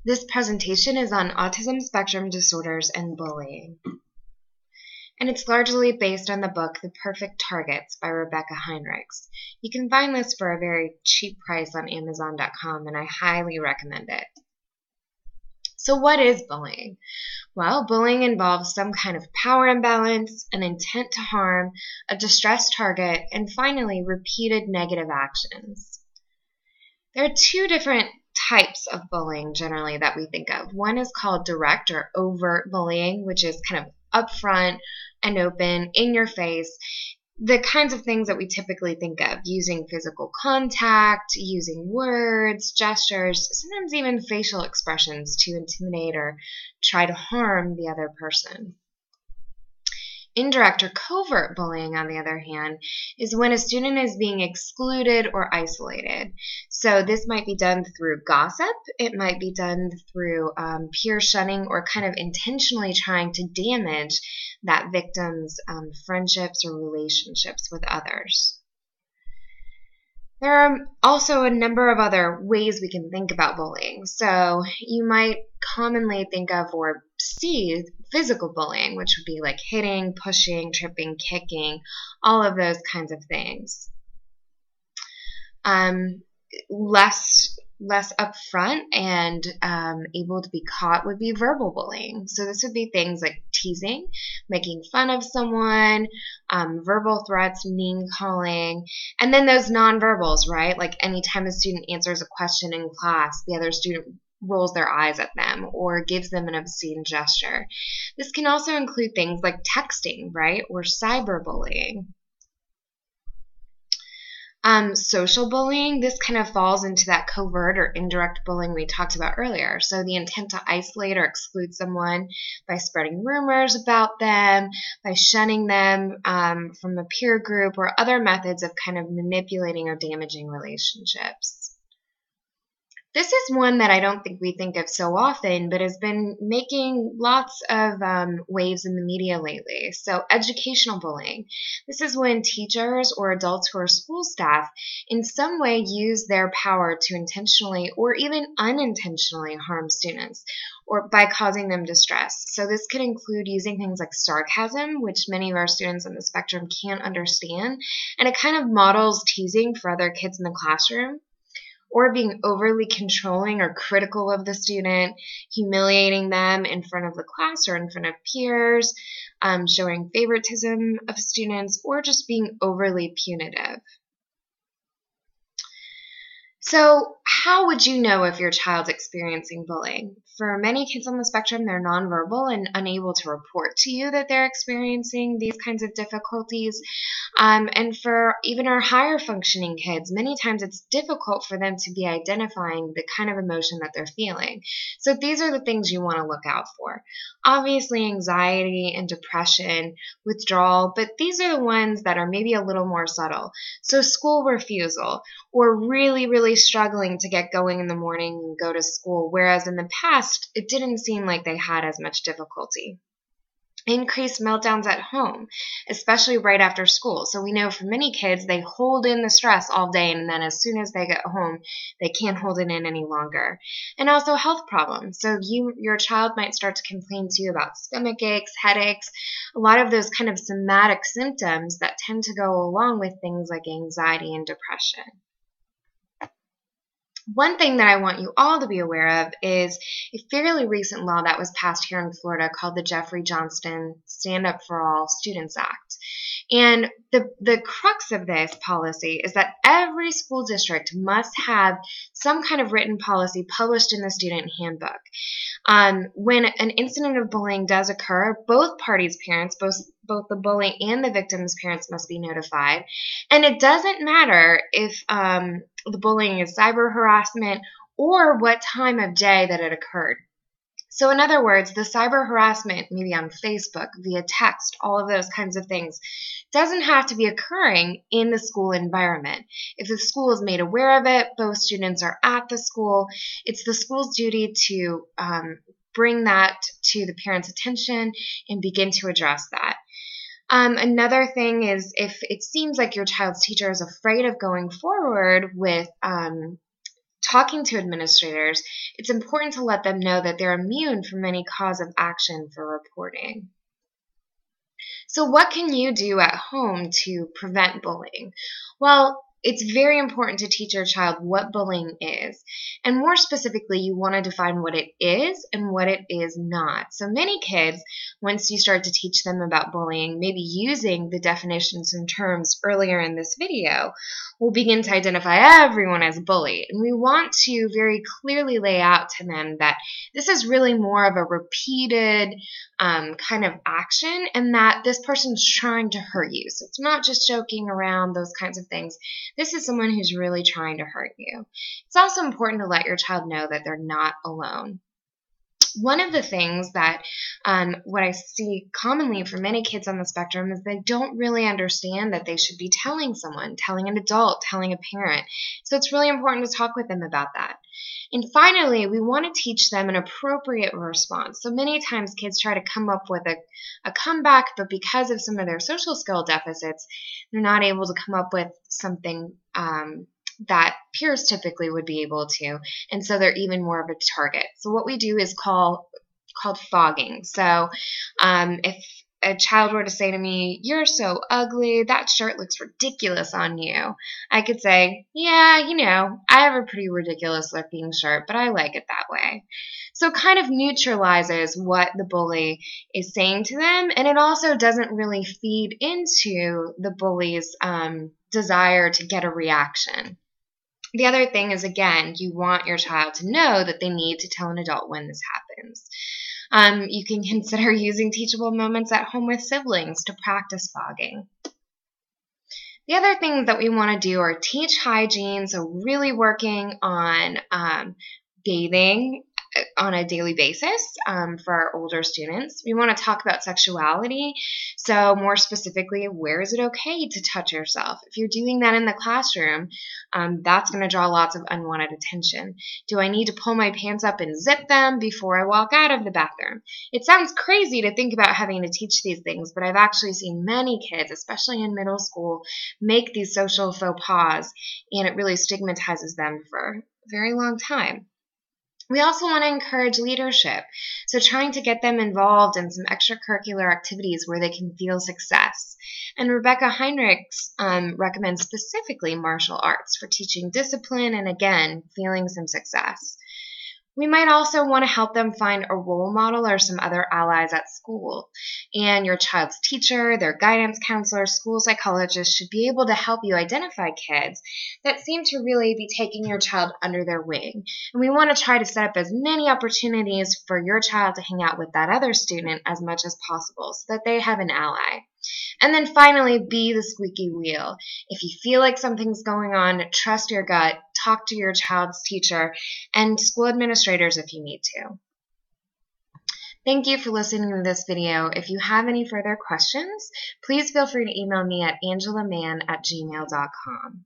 This presentation is on autism spectrum disorders and bullying. And it's largely based on the book The Perfect Targets by Rebecca Heinrichs. You can find this for a very cheap price on Amazon.com, and I highly recommend it. So what is bullying? Well, bullying involves some kind of power imbalance, an intent to harm, a distressed target, and finally, repeated negative actions. There are two different types of bullying generally that we think of. One is called direct or overt bullying, which is kind of upfront and open, in your face. The kinds of things that we typically think of, using physical contact, using words, gestures, sometimes even facial expressions to intimidate or try to harm the other person. Indirect or covert bullying, on the other hand, is when a student is being excluded or isolated. So this might be done through gossip, it might be done through peer shunning, or kind of intentionally trying to damage that victim's friendships or relationships with others. There are also a number of other ways we can think about bullying. So you might commonly think of or see physical bullying, which would be like hitting, pushing, tripping, kicking, all of those kinds of things. Less upfront and able to be caught would be verbal bullying. So this would be things like teasing, making fun of someone, verbal threats, name calling, and then those nonverbals, right? Like anytime a student answers a question in class, the other student rolls their eyes at them or gives them an obscene gesture. This can also include things like texting, right? Or cyberbullying. Social bullying, this kind of falls into that covert or indirect bullying we talked about earlier. So the intent to isolate or exclude someone by spreading rumors about them, by shunning them from a peer group, or other methods of kind of manipulating or damaging relationships. This is one that I don't think we think of so often, but has been making lots of waves in the media lately. So educational bullying. This is when teachers or adults who are school staff in some way use their power to intentionally or even unintentionally harm students, or by causing them distress. So this could include using things like sarcasm, which many of our students on the spectrum can't understand, and it kind of models teasing for other kids in the classroom, or being overly controlling or critical of the student, humiliating them in front of the class or in front of peers, showing favoritism of students, or just being overly punitive. So how would you know if your child's experiencing bullying? For many kids on the spectrum, they're nonverbal and unable to report to you that they're experiencing these kinds of difficulties. And for even our higher functioning kids, many times it's difficult for them to be identifying the kind of emotion that they're feeling. So these are the things you want to look out for. Obviously, anxiety and depression, withdrawal, but these are the ones that are maybe a little more subtle. So school refusal, or really struggling to get going in the morning and go to school, whereas in the past, it didn't seem like they had as much difficulty. Increased meltdowns at home, especially right after school. So we know for many kids, they hold in the stress all day, and then as soon as they get home, they can't hold it in any longer. And also health problems. So your child might start to complain to you about stomach aches, headaches, a lot of those kind of somatic symptoms that tend to go along with things like anxiety and depression. One thing that I want you all to be aware of is a fairly recent law that was passed here in Florida called the Jeffrey Johnston Stand Up for All Students Act. And the crux of this policy is that every school district must have some kind of written policy published in the student handbook. When an incident of bullying does occur, both parties' parents, both the bully and the victim's parents, must be notified. And it doesn't matter if the bullying is cyber harassment or what time of day that it occurred. So in other words, the cyber harassment, maybe on Facebook, via text, all of those kinds of things, doesn't have to be occurring in the school environment. If the school is made aware of it, both students are at the school, it's the school's duty to bring that to the parents' attention and begin to address that. Another thing is if it seems like your child's teacher is afraid of going forward with talking to administrators, it's important to let them know that they're immune from any cause of action for reporting. So what can you do at home to prevent bullying? Well, it's very important to teach your child what bullying is. And more specifically, you want to define what it is and what it is not. So many kids, once you start to teach them about bullying, maybe using the definitions and terms earlier in this video, will begin to identify everyone as a bully. And we want to very clearly lay out to them that this is really more of a repeated kind of action, and that this person's trying to hurt you. So it's not just joking around, those kinds of things. This is someone who's really trying to hurt you. It's also important to let your child know that they're not alone. One of the things that what I see commonly for many kids on the spectrum is they don't really understand that they should be telling someone, telling an adult, telling a parent. So it's really important to talk with them about that. And finally, we want to teach them an appropriate response. So many times kids try to come up with a comeback, but because of some of their social skill deficits, they're not able to come up with something that peers typically would be able to, and so they're even more of a target. So what we do is called fogging. So if a child were to say to me, "You're so ugly, that shirt looks ridiculous on you," I could say, "Yeah, I have a pretty ridiculous looking shirt, but I like it that way." So it kind of neutralizes what the bully is saying to them, and it also doesn't really feed into the bully's desire to get a reaction. The other thing is, again, you want your child to know that they need to tell an adult when this happens. You can consider using teachable moments at home with siblings to practice fogging. The other things that we want to do are teach hygiene, so really working on bathing on a daily basis for our older students. We want to talk about sexuality. So more specifically, where is it okay to touch yourself? If you're doing that in the classroom, that's going to draw lots of unwanted attention. Do I need to pull my pants up and zip them before I walk out of the bathroom? It sounds crazy to think about having to teach these things, but I've actually seen many kids, especially in middle school, make these social faux pas, and it really stigmatizes them for a very long time. We also want to encourage leadership, so trying to get them involved in some extracurricular activities where they can feel success. And Rebecca Heinrichs recommends specifically martial arts for teaching discipline and, again, feeling some success. We might also want to help them find a role model or some other allies at school. And your child's teacher, their guidance counselor, school psychologist should be able to help you identify kids that seem to really be taking your child under their wing. And we want to try to set up as many opportunities for your child to hang out with that other student as much as possible so that they have an ally. And then finally, be the squeaky wheel. If you feel like something's going on, trust your gut, talk to your child's teacher, and school administrators if you need to. Thank you for listening to this video. If you have any further questions, please feel free to email me at angelamann@gmail.com.